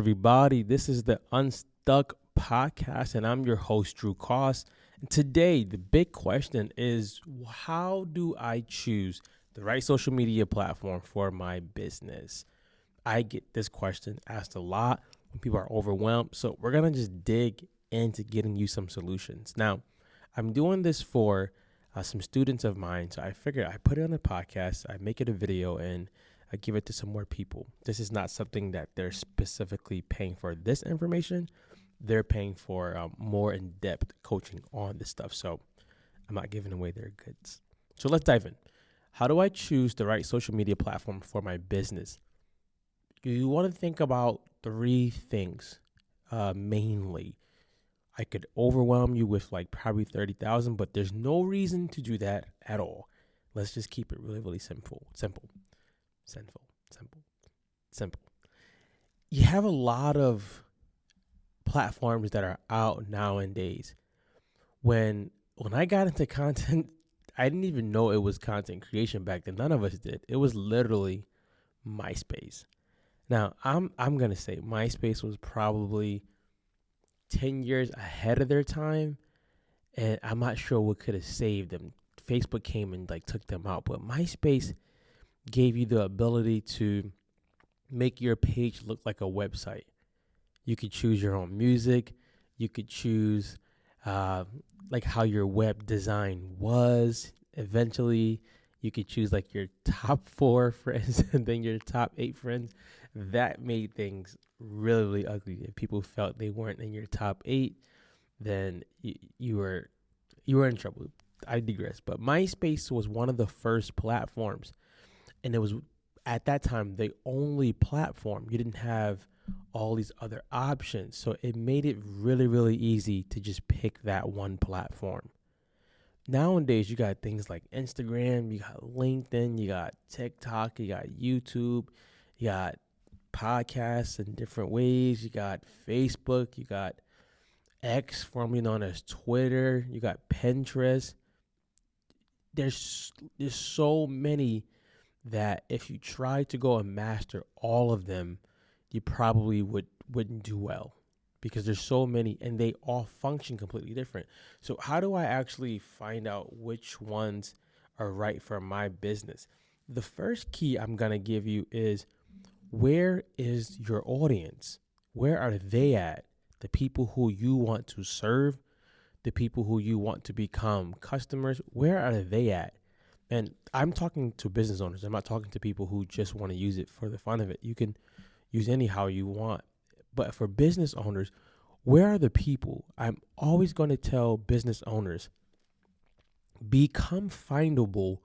Everybody, this is the Unstuck podcast, and I'm your host, Drew Koss. And today, the big question is how do I choose the right social media platform for my business? I get this question asked a lot when people are overwhelmed, so we're going to just dig into getting you some solutions. Now, I'm doing this for some students of mine, so I figured I put it on a podcast, I make it a video, and I give it to some more people. This is not something that they're specifically paying for this information. They're paying for more in-depth coaching on this stuff. So I'm not giving away their goods. So let's dive in. How do I choose the right social media platform for my business? You want to think about three things mainly. I could overwhelm you with like probably 30,000, but there's no reason to do that at all. Let's just keep it really, really simple. Simple. You have a lot of platforms that are out nowadays. When I got into content, I didn't even know it was content creation back then. None of us did. It was literally MySpace. Now, I'm gonna say MySpace was probably 10 years ahead of their time, and I'm not sure what could have saved them. Facebook came and like took them out, but MySpace gave you the ability to make your page look like a website. You could choose your own music. You could choose like how your web design was. Eventually, you could choose like your top 4 friends and then your top 8 friends. That made things really, really ugly. If people felt they weren't in your top 8, then you were in trouble. I digress. But MySpace was one of the first platforms, and it was at that time the only platform. You didn't have all these other options, so it made it really, really easy to just pick that one platform. Nowadays, you got things like Instagram, you got LinkedIn, you got TikTok, you got YouTube, you got podcasts in different ways, you got Facebook, you got X, formerly known as Twitter, you got Pinterest. There's so many that if you try to go and master all of them, you probably wouldn't do well, because there's so many and they all function completely different. So how do I actually find out which ones are right for my business? The first key I'm going to give you is, where is your audience? Where are they at? The people who you want to serve, the people who you want to become customers, where are they at? And I'm talking to business owners. I'm not talking to people who just want to use it for the fun of it. You can use anyhow you want. But for business owners, where are the people? I'm always going to tell business owners, become findable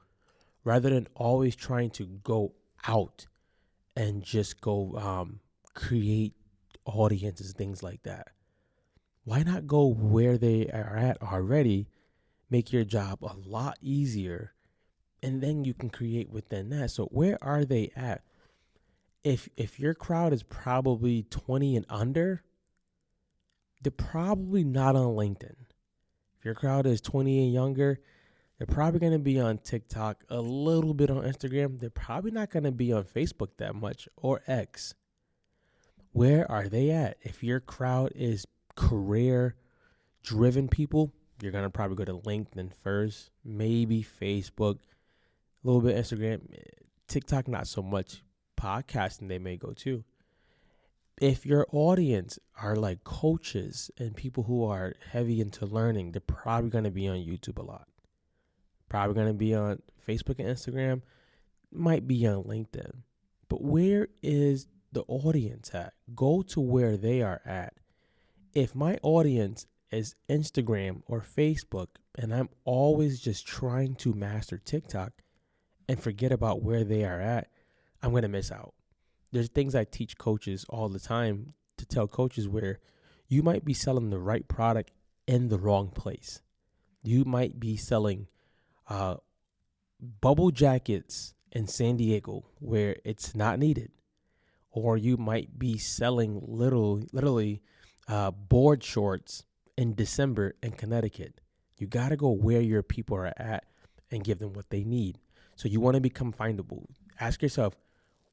rather than always trying to go out and just go create audiences, things like that. Why not go where they are at already, make your job a lot easier, and then you can create within that. So where are they at? If your crowd is probably 20 and under, they're probably not on LinkedIn. If your crowd is 20 and younger, they're probably going to be on TikTok, a little bit on Instagram. They're probably not going to be on Facebook that much, or X. Where are they at? If your crowd is career-driven people, you're going to probably go to LinkedIn first, maybe Facebook, a little bit Instagram, TikTok, not so much. Podcasting, they may go to. If your audience are like coaches and people who are heavy into learning, they're probably going to be on YouTube a lot. Probably going to be on Facebook and Instagram, might be on LinkedIn. But where is the audience at? Go to where they are at. If my audience is Instagram or Facebook and I'm always just trying to master TikTok and forget about where they are at, I'm going to miss out. There's things I teach coaches all the time to tell coaches where you might be selling the right product in the wrong place. You might be selling bubble jackets in San Diego where it's not needed. Or you might be selling literally board shorts in December in Connecticut. You got to go where your people are at and give them what they need. So you want to become findable. Ask yourself,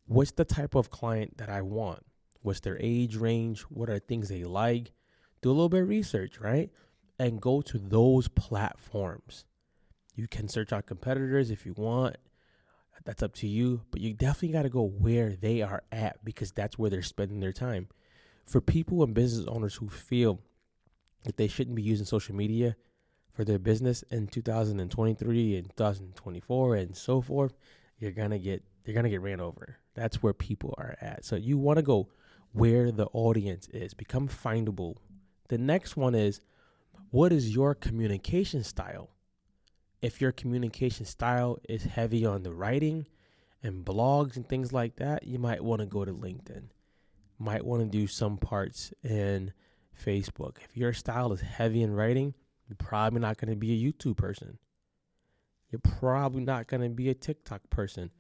what's the type of client that I want? What's their age range? What are things they like? Do a little bit of research, right? And go to those platforms. You can search out competitors if you want. That's up to you. But you definitely got to go where they are at, because that's where they're spending their time. For people and business owners who feel that they shouldn't be using social media for their business in 2023 and 2024 and so forth, you're gonna get ran over. That's where people are at. So you want to go where the audience is. Become findable. The next one is, what is your communication style? If your communication style is heavy on the writing and blogs and things like that, you might want to go to LinkedIn. Might want to do some parts in Facebook. If your style is heavy in writing, you're probably not going to be a YouTube person. You're probably not going to be a TikTok person.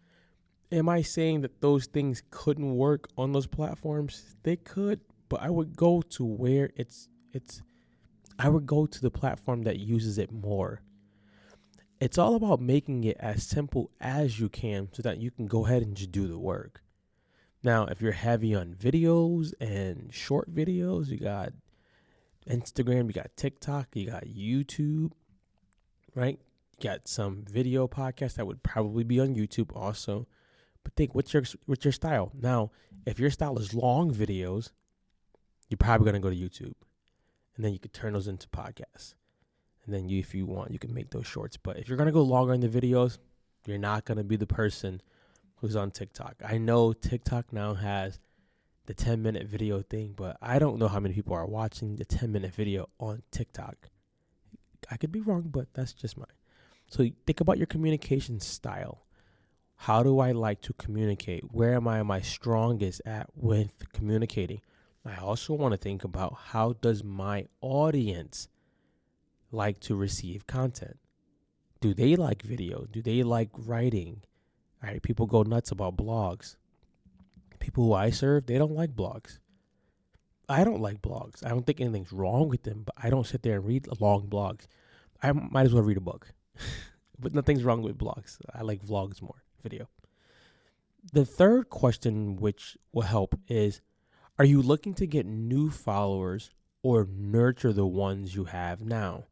Am I saying that those things couldn't work on those platforms? They could, but I would go to where I would go to the platform that uses it more. It's all about making it as simple as you can so that you can go ahead and just do the work. Now, if you're heavy on videos and short videos, you got Instagram, you got TikTok, you got YouTube, right? You got some video podcasts that would probably be on YouTube also. But think, what's your style? Now, if your style is long videos, you're probably going to go to YouTube. And then you could turn those into podcasts. And then if you want, you can make those shorts. But if you're going to go longer in the videos, you're not going to be the person who's on TikTok. I know TikTok now has the 10-minute video thing, but I don't know how many people are watching the 10-minute video on TikTok. I could be wrong, but that's just mine. So think about your communication style. How do I like to communicate? Where am I my strongest at with communicating? I also want to think about, how does my audience like to receive content? Do they like video? Do they like writing? All right, people go nuts about blogs. People who I serve, they don't like blogs. I don't like blogs. I don't think anything's wrong with them, but I don't sit there and read long blogs. I might as well read a book. But nothing's wrong with blogs. I like vlogs more, video. The third question which will help is, are you looking to get new followers or nurture the ones you have now?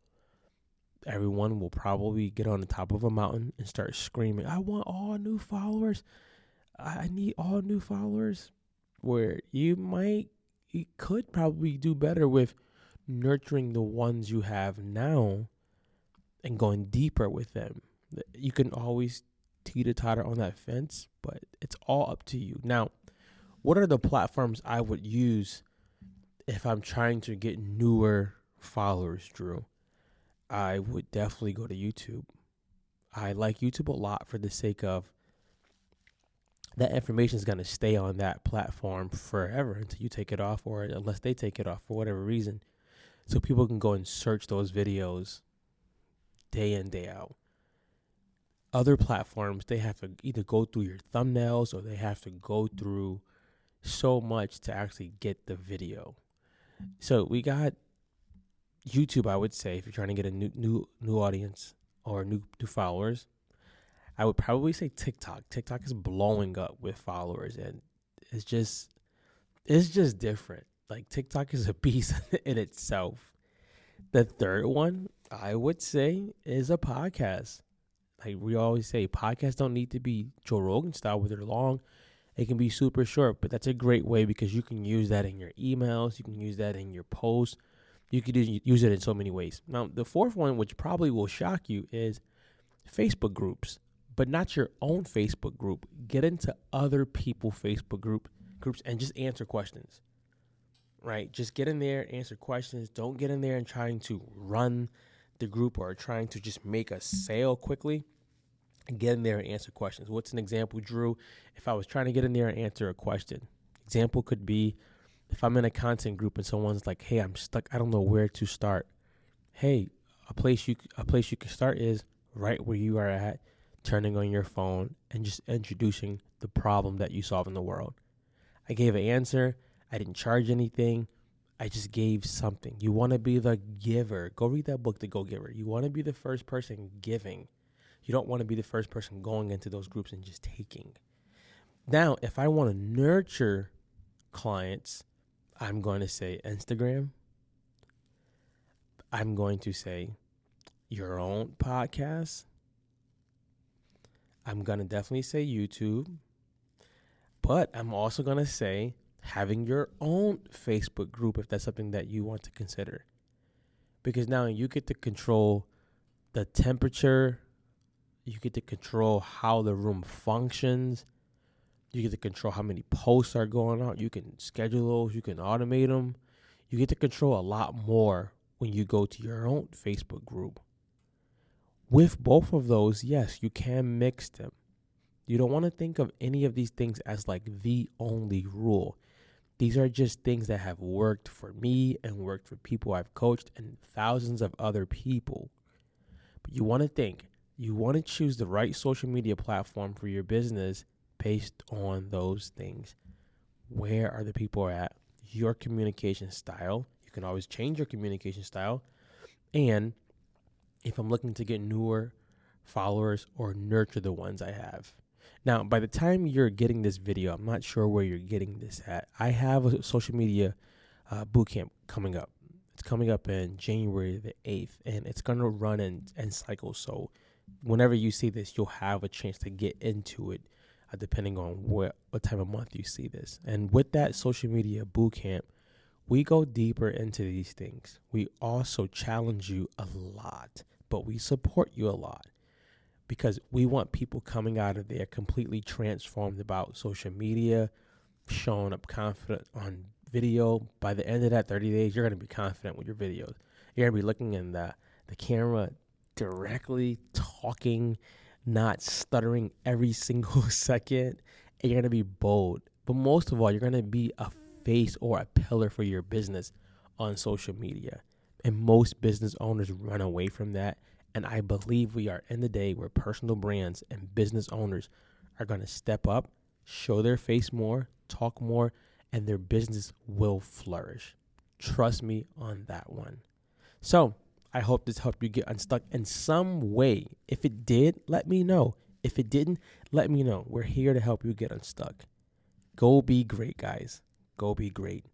Everyone will probably get on the top of a mountain and start screaming, I want all new followers. I need all new followers. Where you could probably do better with nurturing the ones you have now and going deeper with them. You can always teeter-totter on that fence, but it's all up to you. Now, what are the platforms I would use if I'm trying to get newer followers, Drew? I would definitely go to YouTube. I like YouTube a lot for the sake of that information is going to stay on that platform forever until you take it off, or unless they take it off for whatever reason. So people can go and search those videos day in, day out. Other platforms, they have to either go through your thumbnails or they have to go through so much to actually get the video. So we got YouTube, I would say, if you're trying to get a new audience or new followers. I would probably say TikTok. TikTok is blowing up with followers, and it's just different. Like, TikTok is a beast in itself. The third one I would say is a podcast. Like we always say, podcasts don't need to be Joe Rogan style where they're long. It can be super short, but that's a great way because you can use that in your emails. You can use that in your posts. You could use it in so many ways. Now, the fourth one, which probably will shock you, is Facebook groups, but not your own Facebook group. Get into other people's Facebook groups and just answer questions, right? Just get in there, answer questions. Don't get in there and trying to run the group or trying to just make a sale quickly. Get in there and answer questions. What's an example, Drew? If I was trying to get in there and answer a question, example could be if I'm in a content group and someone's like, "Hey, I'm stuck. I don't know where to start." Hey, a place you can start is right where you are at, turning on your phone and just introducing the problem that you solve in the world. I gave an answer. I didn't charge anything. I just gave something. You want to be the giver. Go read that book, The Go Giver. You want to be the first person giving. You don't want to be the first person going into those groups and just taking. Now, if I want to nurture clients, I'm going to say Instagram. I'm going to say your own podcast. I'm going to definitely say YouTube. But I'm also going to say having your own Facebook group if that's something that you want to consider. Because now you get to control the temperature. You get to control how the room functions. You get to control how many posts are going out. You can schedule those. You can automate them. You get to control a lot more when you go to your own Facebook group. With both of those, yes, you can mix them. You don't want to think of any of these things as like the only rule. These are just things that have worked for me and worked for people I've coached and thousands of other people. But you want to think, you want to choose the right social media platform for your business based on those things. Where are the people at? Your communication style. You can always change your communication style. And if I'm looking to get newer followers or nurture the ones I have. Now, by the time you're getting this video, I'm not sure where you're getting this at. I have a social media bootcamp coming up. It's coming up in January the 8th, and it's going to run in cycles. So whenever you see this, you'll have a chance to get into it, depending on what time of month you see this. And with that social media bootcamp, we go deeper into these things. We also challenge you a lot, but we support you a lot. Because we want people coming out of there completely transformed about social media, showing up confident on video. By the end of that 30 days, you're going to be confident with your videos. You're going to be looking in the camera directly, talking, not stuttering every single second. And you're going to be bold. But most of all, you're going to be a face or a pillar for your business on social media. And most business owners run away from that. And I believe we are in the day where personal brands and business owners are going to step up, show their face more, talk more, and their business will flourish. Trust me on that one. So I hope this helped you get unstuck in some way. If it did, let me know. If it didn't, let me know. We're here to help you get unstuck. Go be great, guys. Go be great.